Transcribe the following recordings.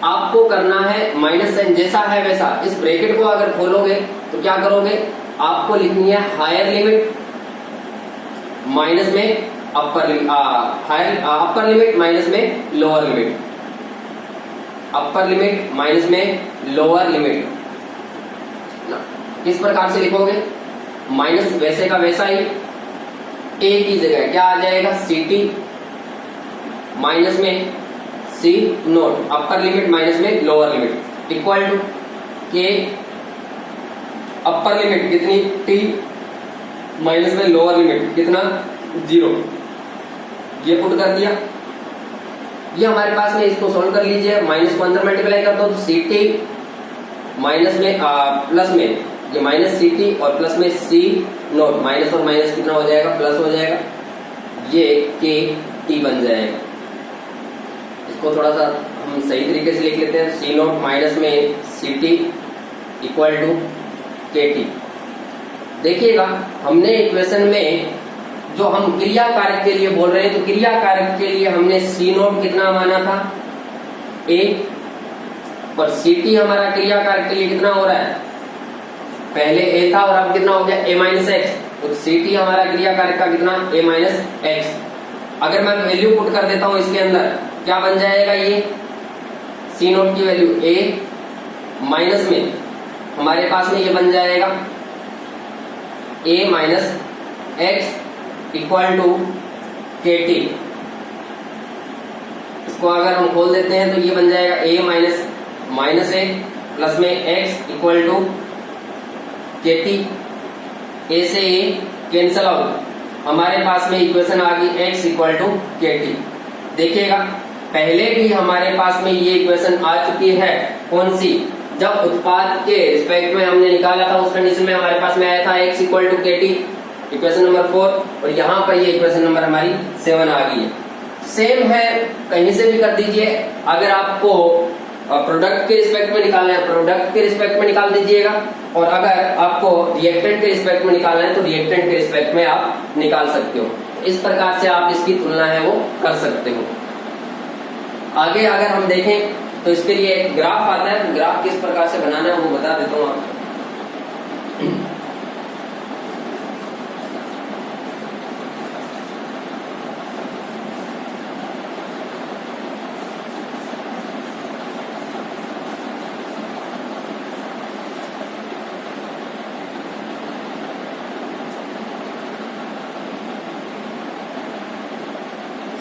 आपको करना है माइनस साइन जैसा है वैसा। इस ब्रैकेट को अगर खोलोगे तो क्या करोगे, आपको लिखनी है हायर लिमिट माइनस में अपर लिमिट माइनस में lower limit, upper limit minus में लोअर लिमिट। किस प्रकार से लिखोगे, माइनस वैसे का वैसा ही, ए की जगह क्या आ जाएगा, सी टी माइनस में सी नोट, अपर लिमिट माइनस में लोअर लिमिट, इक्वल टू के अपर लिमिट कितनी टी माइनस में लोअर लिमिट कितना 0। ये पुट कर दिया, ये हमारे पास में, इसको सोल्व कर लीजिए। माइनस को अंदर मल्टीप्लाई कर दो तो सी टी माइनस में प्लस में ये माइनस सी टी और प्लस में सी नोट, माइनस और माइनस कितना हो जाएगा, प्लस हो जाएगा, ये के टी बन जाएगा। इसको थोड़ा सा हम सही तरीके से लिख लेते हैं, सी नोट माइनस में सी टी इक्वल टू के टी। देखिएगा हमने इक्वेशन में जो हम क्रिया कारक के लिए बोल रहे हैं, तो क्रिया कारक के लिए हमने सी नोट कितना माना था ए, और सी टी हमारा क्रिया कारक के लिए कितना हो रहा है, पहले ए था और अब कितना हो गया ए माइनस एक्स, तो सी टी हमारा क्रिया कारक का कितना ए माइनस एक्स। अगर मैं वैल्यू पुट कर देता हूं इसके अंदर, क्या बन जाएगा, ये सी नोट की वैल्यू ए माइनस में हमारे पास में ये बन जाएगा ए माइनस एक्स इक्वल टू के टी। इसको अगर हम खोल देते हैं तो ये बन जाएगा ए माइनस ए प्लस में एक्स इक्वल टू के टी। ए से ए कैंसल आउट, हमारे पास में इक्वेशन आ गई एक्स इक्वल टू के टी। देखिएगा पहले भी हमारे पास में ये इक्वेशन आ चुकी है, कौन सी, जब उत्पाद के रिस्पेक्ट में हमने निकाला था उस कंडीशन में हमारे पास में आया था x इक्वल टू के टी, इक्वेशन नंबर 4, और यहाँ पर ये इक्वेशन नंबर हमारी 7 आ गई है। सेम है, कहीं से भी कर दीजिए। अगर आपको प्रोडक्ट के रिस्पेक्ट में निकालना है प्रोडक्ट के रिस्पेक्ट में निकाल दीजिएगा, और अगर आपको रिएक्टेंट के रिस्पेक्ट में निकालना है तो रिएक्टेंट के रिस्पेक्ट में आप निकाल सकते हो। इस प्रकार से आप इसकी तुलना है वो कर सकते हो। आगे अगर हम देखें तो इसके लिए एक ग्राफ आता है, ग्राफ किस प्रकार से बनाना है वो बता देता हूं आपको।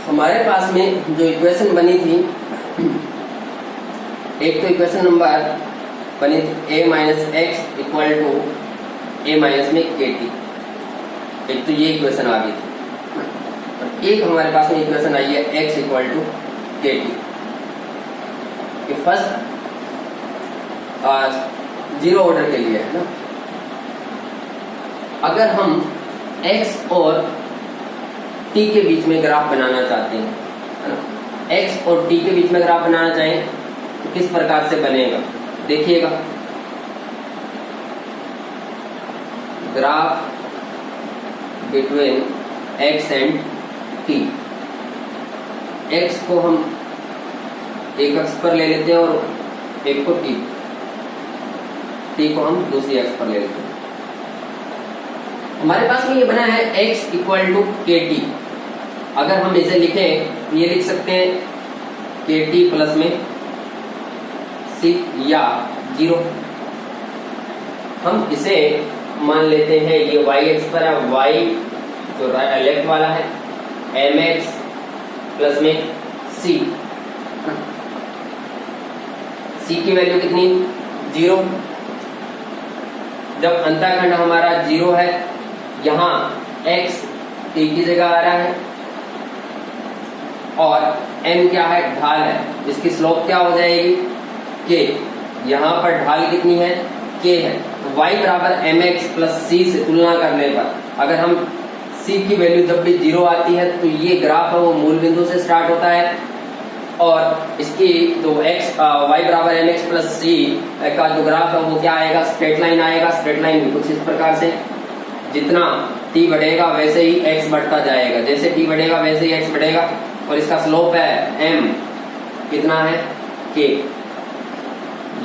हमारे पास में जो इक्वेशन बनी थी, एक तो इक्वेशन नंबर बनी थी a minus x equal to A minus में के टी, एक तो ये इक्वेशन आ गई थी, और एक हमारे पास में इक्वेशन आई है एक्स इक्वल टू के टी। ये फर्स्ट जीरो ऑर्डर के लिए है ना। अगर हम एक्स और टी के बीच में ग्राफ बनाना चाहते हैं, है ना, एक्स और टी के बीच में ग्राफ बनाना चाहें तो किस प्रकार से बनेगा, देखिएगा। Graph between x and T, x को हम एक अक्ष पर ले लेते हैं और एक को टी को हम दूसरी अक्ष पर ले लेते हैं। हमारे पास में ये बना है x इक्वल टू के टी। अगर हम इसे लिखें तो ये लिख सकते हैं के टी प्लस में सी या 0। हम इसे मान लेते हैं ये y एक्स पर है, y जो लेफ्ट वाला है mx प्लस में c। c की वैल्यू कितनी 0। जब अंतःखंड हमारा 0 है, यहाँ x t की जगह आ रहा है और m क्या है, ढाल है, इसकी स्लोप क्या हो जाएगी k। यहाँ पर ढाल कितनी है, k है। तो y बराबर mx प्लस c से तुलना करने पर अगर हम c की वैल्यू जब भी 0 आती है तो ये ग्राफ है वो मूल बिंदु से स्टार्ट होता है, और इसकी जो y बराबर mx प्लस c का जो ग्राफ है वो क्या आएगा, स्ट्रेट लाइन आएगा। स्ट्रेट लाइन कुछ इस प्रकार से, जितना t बढ़ेगा वैसे ही x बढ़ता जाएगा, जैसे t बढ़ेगा वैसे ही x बढ़ेगा, और इसका स्लोप है m, कितना है k।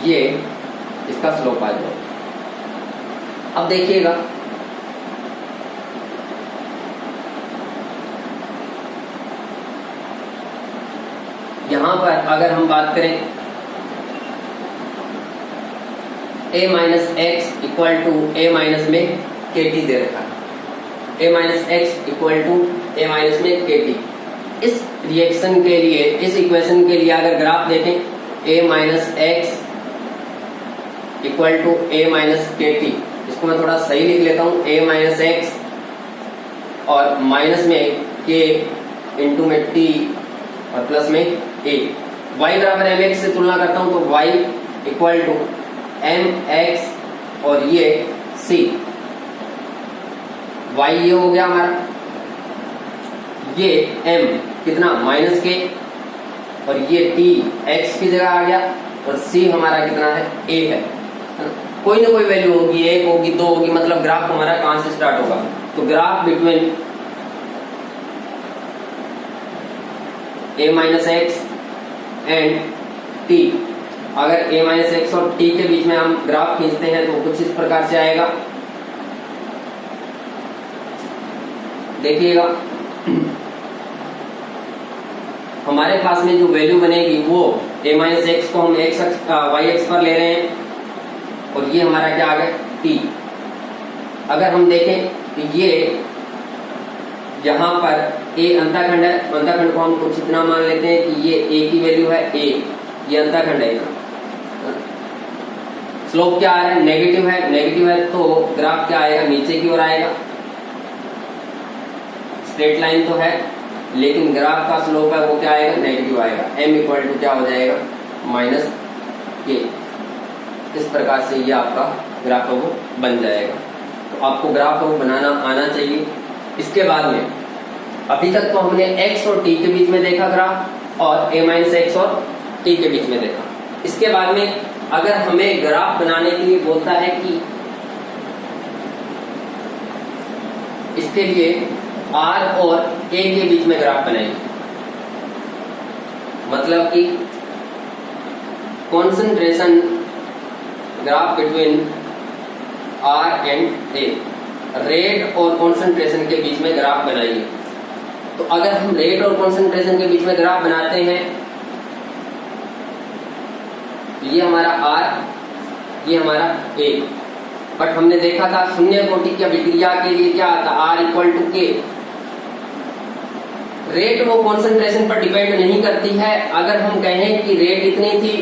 ये इसका स्लोप आ जाएगा। अब देखिएगा यहां पर अगर हम बात करें a minus x equal to A minus में के टी दे रखा है, a minus x equal to A minus में के टी। इस रिएक्शन के लिए, इस इक्वेशन के लिए अगर ग्राफ देखें a minus x equal to A minus k t, इसको मैं थोड़ा सही लिख लेता हूं, a माइनस एक्स और माइनस में k इंटू में t और प्लस में a। y बराबर एम एक्स से तुलना करता हूं तो y equal to m x और ये c। y ये हो गया हमारा, ये m कितना माइनस के और ये t x की जगह आ गया और c हमारा कितना है a है। कोई ना कोई वैल्यू होगी, 1 होगी 2 होगी, मतलब ग्राफ हमारा कहां से स्टार्ट होगा? तो graph between a minus x and t, अगर a माइनस एक्स और t के बीच में हम ग्राफ खींचते हैं तो कुछ इस प्रकार से आएगा। देखिएगा हमारे पास में जो वैल्यू बनेगी वो a माइनस एक्स को हम y एक्स पर ले रहे हैं और ये हमारा क्या आ गया t। अगर हम देखें तो ये यहाँ पर a अंतःखंड है, अंतःखंड को हम कुछ इतना मान लेते हैं कि ये a की वैल्यू है a, ये अंतःखंड है। स्लोप क्या आ रहा है? नेगेटिव है, नेगेटिव है तो ग्राफ क्या आएगा? नीचे की ओर आएगा। स्ट्रेट लाइन तो है लेकिन ग्राफ का स्लोप है वो क्या आएगा? नेगेटिव आएगा। m इक्वल टू क्या हो जाएगा? माइनस के। इस प्रकार से ये आपका ग्राफ है वो बन जाएगा। तो आपको ग्राफ है वो बनाना आना चाहिए। इसके बाद में अभी तक तो हमने x और t के बीच में देखा ग्राफ और a माइनस एक्स और t के बीच में देखा। इसके बाद में अगर हमें ग्राफ बनाने के लिए बोलता है कि इसके लिए r और a के बीच में ग्राफ बनाइए, मतलब कि concentration graph between r and a, rate और कॉन्सेंट्रेशन के बीच में ग्राफ बनाइए। तो अगर हम रेट और कॉन्सेंट्रेशन के बीच में ग्राफ बनाते हैं तो ये हमारा R, ये हमारा A। बट हमने देखा था शून्य कोटि की अभिक्रिया के लिए क्या आता? R equal to K। Rate वो कॉन्सेंट्रेशन पर डिपेंड नहीं करती है। अगर हम कहें कि रेट इतनी थी,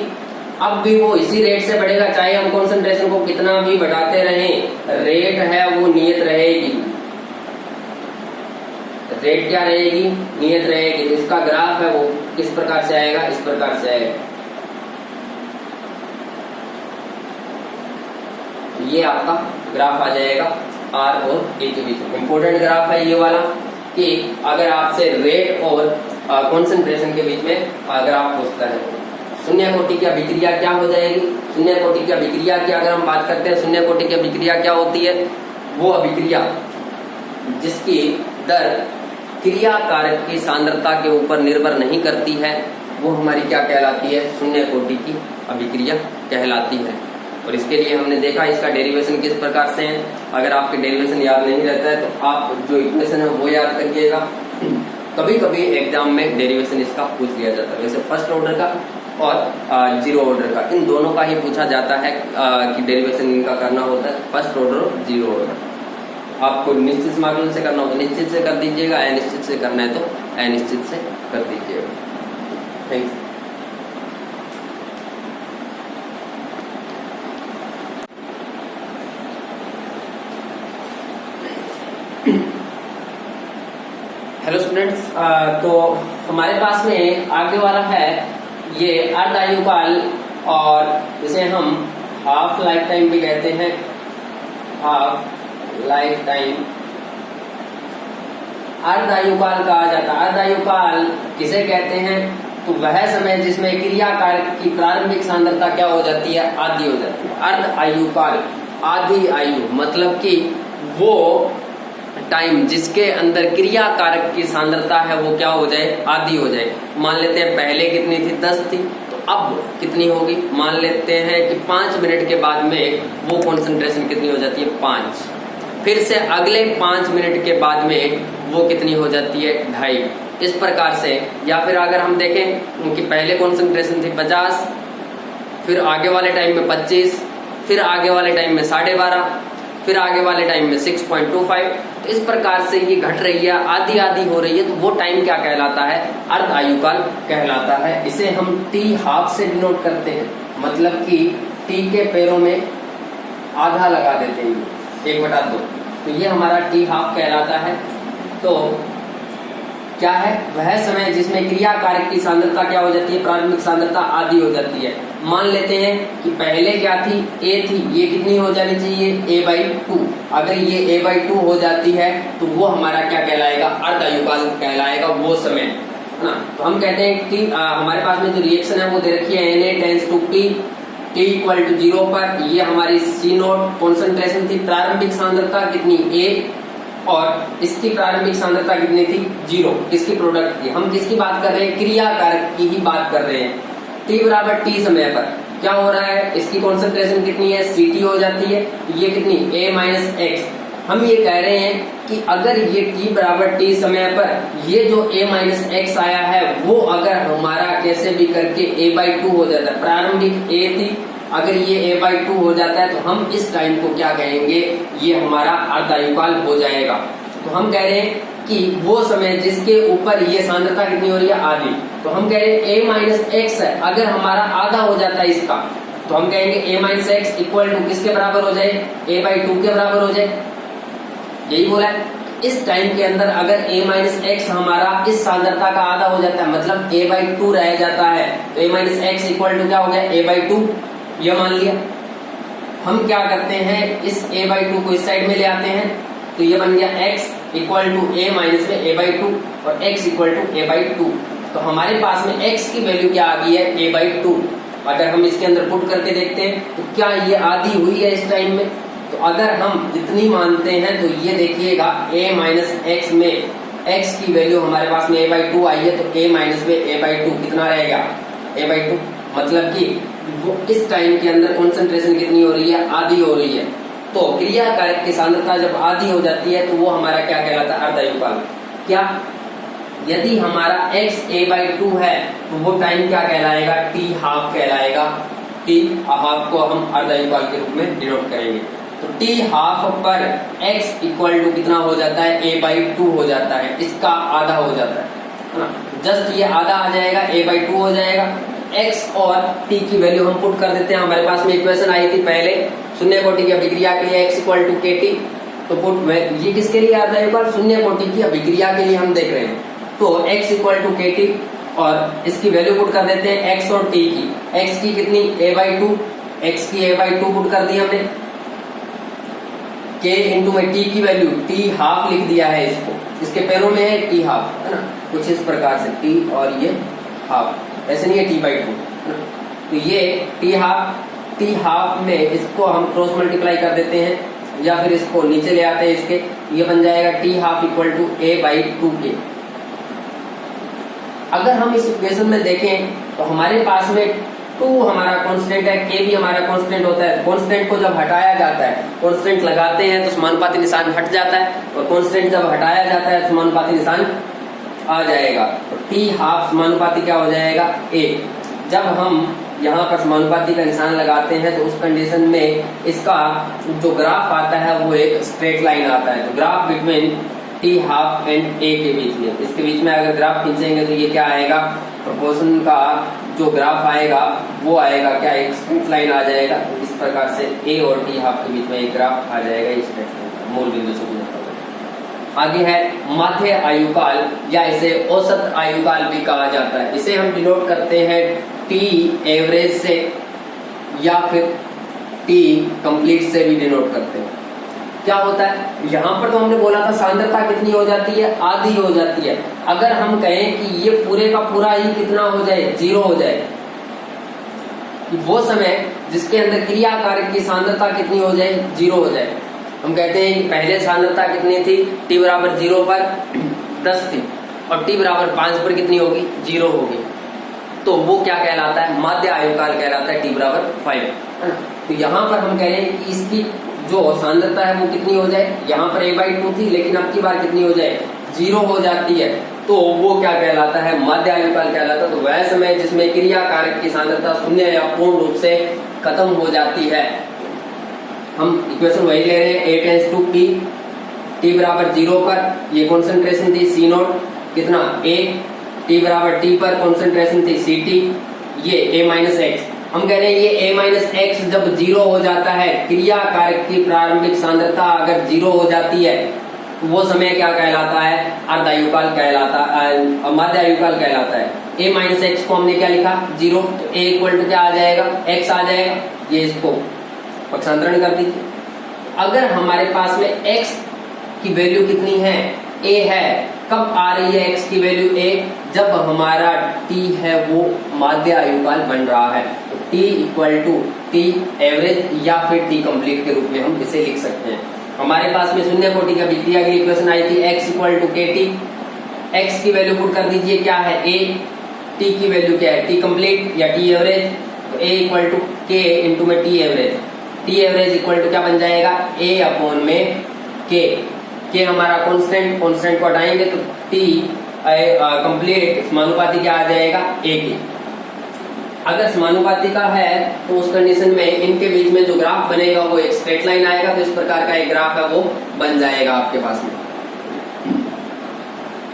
अब भी वो इसी रेट से बढ़ेगा, चाहे हम कॉन्सेंट्रेशन को कितना भी बढ़ाते रहें, रेट है वो नियत रहेगी। रेट क्या रहेगी? नियत रहेगी। तो इसका ग्राफ है वो किस प्रकार से आएगा? इस प्रकार से आएगा। ये आपका ग्राफ आ जाएगा R और A के बीच में। इंपॉर्टेंट ग्राफ है ये वाला कि अगर आपसे रेट और कॉन्सेंट्रेशन के बीच में ग्राफ पूछता है, शून्य कोटि की अभिक्रिया क्या हो जाएगी? शून्य कोटि की अभिक्रिया की अगर हम बात करते हैं, शून्य कोटि की अभिक्रिया क्या होती है? वो अभिक्रिया जिसकी दर क्रिया कारक की सांद्रता के ऊपर निर्भर नहीं करती है, वो हमारी क्या कहलाती है? शून्य कोटि की अभिक्रिया कहलाती है। और इसके लिए हमने देखा इसका डेरिवेशन किस प्रकार से है। अगर आपके डेरिवेशन याद नहीं रहता है तो आप जो इक्वेशन है वो याद करिएगा। कभी कभी एग्जाम में डेरिवेशन इसका पूछ लिया जाता है, जैसे फर्स्ट ऑर्डर का और जीरो ऑर्डर का, इन दोनों का ही पूछा जाता है कि डेरिवेशन इनका करना होता है, फर्स्ट ऑर्डर और जीरो ऑर्डर। आपको निश्चित माध्यम से करना हो तो निश्चित से कर दीजिएगा, अनिश्चित से करना है तो अनिश्चित से कर दीजिएगा। थैंक्स। हेलो स्टूडेंट्स, तो हमारे पास में आगे वाला है ये अर्ध आयुकाल, और इसे हम हाफ लाइफ टाइम भी कहते हैं। हाफ लाइफ टाइम अर्ध आयुकाल कहा जाता है। अर्ध आयुकाल किसे कहते हैं? तो वह समय जिसमें क्रिया कारक की प्रारंभिक सांद्रता क्या हो जाती है? आधी हो जाती है। अर्ध आयुकाल, आधी आयु, मतलब कि वो टाइम जिसके अंदर क्रिया कारक की सांद्रता है वो क्या हो जाए? आधी हो जाए। मान लेते हैं पहले कितनी थी? 10 थी, तो अब कितनी होगी, मान लेते हैं कि 5 मिनट के बाद में वो कॉन्सेंट्रेशन कितनी हो जाती है 5, फिर से अगले 5 मिनट के बाद में वो कितनी हो जाती है 2.5। इस प्रकार से, या फिर अगर हम देखें कि पहले कॉन्सेंट्रेशन थी 50, फिर आगे वाले टाइम में 25, फिर आगे वाले टाइम में 12.5, फिर आगे वाले टाइम में 6.25, तो इस प्रकार से ये घट रही है, आधी आधी हो रही है, तो वो टाइम क्या कहलाता है, अर्ध आयुकाल कहलाता है। इसे हम t½ से डिनोट करते हैं, मतलब कि t के पैरों में आधा लगा देते हैं, 1/2, तो ये हमारा t½ कहलाता है। तो क्या है, वह समय जिसमें क्रिया कारक की सांद्रता क्या हो जाती है, प्रारंभिक सांद्रता आधी हो जाती है। मान लेते हैं कि पहले क्या थी, A थी, ये कितनी हो जानी चाहिए, A/2। अगर ये A/2 हो जाती है तो वो हमारा क्या कहलाएगा, अर्ध आयुकाल कहलाएगा वो समय, है ना। तो हम कहते हैं कि हमारे पास में जो रिएक्शन है वो दे रखी है Na→T, t=0 पर ये हमारी C0 कॉन्सेंट्रेशन थी, प्रारंभिक सांद्रता कितनी A, और इसकी प्रारंभिक सांद्रता कितनी थी 0। किसकी प्रोडक्ट की, हम किसकी बात कर रहे हैं, क्रिया कारक की ही बात कर रहे हैं। t समय पर क्या हो रहा है, इसकी कॉन्सेंट्रेशन कितनी है, Ct हो जाती है, ये कितनी A-x। हम ये कह रहे हैं कि अगर ये t समय पर ये जो A-x आया है वो अगर हमारा कैसे भी करके A/2 हो जाता है, प्रारंभिक A थी, अगर ये A/2 हो जाता है तो हम इस टाइम को क्या कहेंगे, ये हमारा अर्ध आयुकाल हो जाएगा। तो हम कह रहे हैं कि वो समय जिसके ऊपर ये सांद्रता कितनी हो रही है, आधी, तो हम कह रहे हैं A-x है, अगर हमारा आधा हो जाता है इसका, तो हम कहेंगे A-x इक्वल टू किसके बराबर हो जाए, A/2 के बराबर हो जाए, यही बोला है। इस टाइम के अंदर अगर A-x हमारा इस सांद्रता का आधा हो जाता है, मतलब A/2 रह जाता है, तो A-x इक्वल टू क्या हो गया, A/2, ये मान लिया। हम क्या करते हैं, इस A/2 को इस साइड में ले आते हैं, तो ये बन गया x equal to A minus में A/2 और x इक्वल टू A/2। तो हमारे पास में x की वैल्यू क्या आ गई है, A/2। अगर हम इसके अंदर पुट करके देखते हैं तो क्या ये आधी हुई है इस टाइम में, तो अगर हम इतनी मानते हैं तो ये देखिएगा A माइनस x में x की वैल्यू हमारे पास में A/2 आई है, तो A माइनस में A/2 कितना रहेगा, A/2, मतलब कि वो इस टाइम के अंदर कॉन्सेंट्रेशन कितनी हो रही है, आधी हो रही है। तो क्रिया कारक की सांद्रता जब आधी हो जाती है तो वो हमारा क्या कहलाता है, अर्ध आयुकाल। क्या, यदि हमारा x A/2 है तो वो टाइम क्या कहलाएगा, t½ कहलाएगा। t½ को हम अर्ध आयुकाल के रूप में डिनोट करेंगे। तो t½ पर x इक्वल टू कितना हो जाता है, A/2 हो जाता है, इसका आधा हो जाता है ना। जस्ट ये आधा आ जाएगा, A/2 हो जाएगा। x और t की वैल्यू हम पुट कर देते हैं। हमारे पास में इक्वेशन आई थी पहले, शून्य कोटि की अभिक्रिया के लिए x इक्वल टू kT, तो पुट में ये किसके लिए आता है, पर शून्य कोटि की अभिक्रिया के लिए हम देख रहे हैं। तो x इक्वल टू kT और इसकी वैल्यू पुट कर देते हैं x और t की। x की कितनी, A/2, x की A/2 पुट कर दी हमने, k इंटू में t की वैल्यू t½ लिख दिया है, इसको इसके पैरों में है t½ है ना, कुछ इस प्रकार से t और ये ½ ऐसे नहीं है t/2। तो ये t½ में इसको हम क्रॉस मल्टीप्लाई कर देते हैं या फिर इसको नीचे ले आते हैं इसके, ये बन जाएगा t½ इक्वल टू A/2k। अगर हम इस इक्वेशन में देखें तो हमारे पास में 2 हमारा कांस्टेंट है, k भी हमारा कांस्टेंट होता है। कांस्टेंट को जब हटाया जाता है, कांस्टेंट लगाते हैं तो समानुपाती निशान हट जाता है, और कांस्टेंट जब हटाया जाता है तो समानुपाती निशान आ जाएगा। तो t½ समानुपाती क्या हो जाएगा, a। जब हम यहाँ पर समानुपाती का निशान लगाते हैं तो उस कंडीशन में इसका जो ग्राफ आता है वो एक स्ट्रेट लाइन आता है। तो graph between t½ and a के बीच में, इसके बीच में अगर ग्राफ खींचेंगे तो ये क्या आएगा, प्रोपोर्शन का जो ग्राफ आएगा वो आएगा क्या, एक स्ट्रेट लाइन आ जाएगा। इस प्रकार से a और t½ के बीच में एक ग्राफ आ जाएगा, इस स्ट्रेट लाइन मूल बिंदु से। आगे है माध्य आयुकाल, या इसे औसत आयुकाल भी कहा जाता है। इसे हम डिनोट करते हैं t एवरेज से या फिर t कंप्लीट से भी डिनोट करते हैं। क्या होता है, यहाँ पर तो हमने बोला था सांद्रता कितनी हो जाती है, आधी हो जाती है। अगर हम कहें कि ये पूरे का पूरा ही कितना हो जाए, 0 हो जाए, वो समय जिसके अंदर क्रिया कारक की सांद्रता कितनी हो जाए, 0 हो जाए। हम कहते हैं कि पहले सांद्रता कितनी थी, t बराबर 0 पर 10 थी और t बराबर 5 पर कितनी होगी, 0 होगी। तो वो क्या कहलाता है, माध्य आयुकाल कहलाता है, t बराबर 5, है ना। तो यहाँ पर हम कह रहे हैं कि इसकी जो सांद्रता है वो कितनी हो जाए, यहाँ पर a/2 थी लेकिन अब की बार कितनी हो जाए, 0 हो जाती है, तो वो क्या कहलाता है, माध्य आयुकाल कहलाता है। तो वह समय जिसमें क्रिया कारक की सांद्रता शून्य या पूर्ण रूप से खत्म हो जाती है। हम इक्वेशन वही ले रहे हैं, a tends to p, t बराबर 0 पर ये कॉन्सेंट्रेशन थी C0 कितना a, t बराबर t पर कॉन्सेंट्रेशन थी Ct, ये a माइनस एक्स। हम कह रहे हैं ये a माइनस एक्स जब 0 हो जाता है, क्रिया कारक की प्रारंभिक सांद्रता अगर 0 हो जाती है, तो वो समय क्या कहलाता है, अर्धायुकाल कहलाता है, माध्य आयुकाल कहलाता है। a माइनस एक्स को हमने क्या लिखा, 0, तो a इक्वल टू क्या आ जाएगा, x आ जाएगा, ये इसको पक्षांतरण कर दीजिए। अगर हमारे पास में x की वैल्यू कितनी है, a है, कब आ रही है x की वैल्यू a, जब हमारा t है वो माध्य आयुकाल बन रहा है। तो t equal to t average या फिर t कंप्लीट के रूप में हम इसे लिख सकते हैं। हमारे पास में शून्य कोटि का विक्रिया की इक्वेशन आई थी, x equal to kt, x की वैल्यू पुट कर दीजिए, क्या है a, t की वैल्यू क्या है, t कंप्लीट या t एवरेज, तो a equal to k into में t average, t average equal to क्या बन जाएगा, a अपॉन में k, के हमारा कांस्टेंट, कांस्टेंट को हटाएंगे तो t कंप्लीट समानुपाती क्या आ जाएगा, a की। अगर समानुपाती का है तो उस कंडीशन में इनके बीच में जो ग्राफ बनेगा वो एक स्ट्रेट लाइन आएगा, तो इस प्रकार का एक ग्राफ है वो बन जाएगा आपके पास में,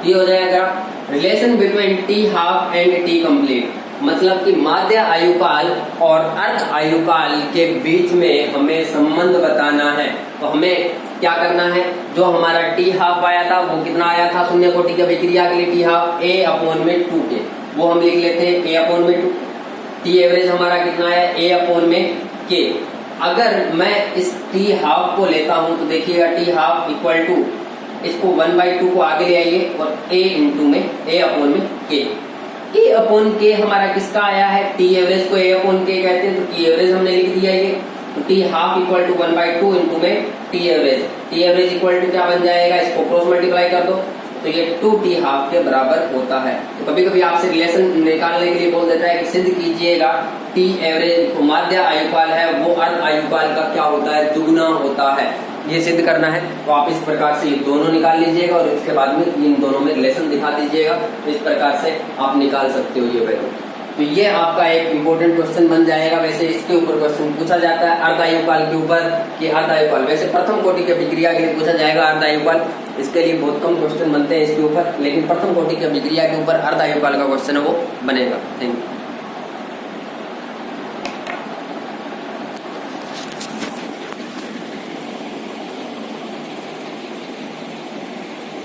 ये हो जाएगा graph. Relation between t half and t complete, मतलब कि माध्य आयुकाल और अर्ध आयुकाल के बीच में हमें संबंध बताना है। तो हमें क्या करना है, जो हमारा t हाफ आया था वो कितना आया था, शून्य कोटि का विक्रिया के लिए t हाफ a अपॉन में 2k, वो हम लिख लेते हैं a अपॉन में 2। t एवरेज हमारा कितना है, a अपॉन में k। अगर मैं इस t हाफ को लेता हूं तो देखिएगा t हाफ इक्वल टू, इसको 1/2 को आगे ले आइए और a इंटू में a अपॉन में k, a अपॉन k हमारा किसका आया है, t एवरेज को a अपॉन k कहते हैं, तो t एवरेज हमने लिख दिया ये, तो t half equal to 1/2 into में t average, t average equal to क्या बन जाएगा, इसको क्रॉस मल्टीप्लाई कर दो तो ये 2t हाफ के बराबर होता है। तो कभी कभी आपसे रिलेशन निकालने के लिए बोल देता है कि सिद्ध कीजिएगा t एवरेज माध्य आयुकाल है वो अर्ध आयुकाल का क्या होता है, दुगना होता है, ये सिद्ध करना है। तो आप इस प्रकार से ये दोनों निकाल लीजिएगा और इसके बाद में इन दोनों में रिलेशन दिखा दीजिएगा, तो इस प्रकार से आप निकाल सकते हो ये वैल्यू। तो ये आपका एक इम्पोर्टेंट क्वेश्चन बन जाएगा। वैसे इसके ऊपर क्वेश्चन पूछा जाता है अर्ध आयुकाल के ऊपर कि अर्ध आयुकाल, वैसे प्रथम कोटि के विक्रिया के लिए पूछा जाएगा अर्ध आयुकाल, इसके लिए बहुत कम क्वेश्चन बनते हैं इसके ऊपर, लेकिन प्रथम कोटि के विक्रिया के ऊपर अर्ध आयुकाल का क्वेश्चन है वो बनेगा। Thank you.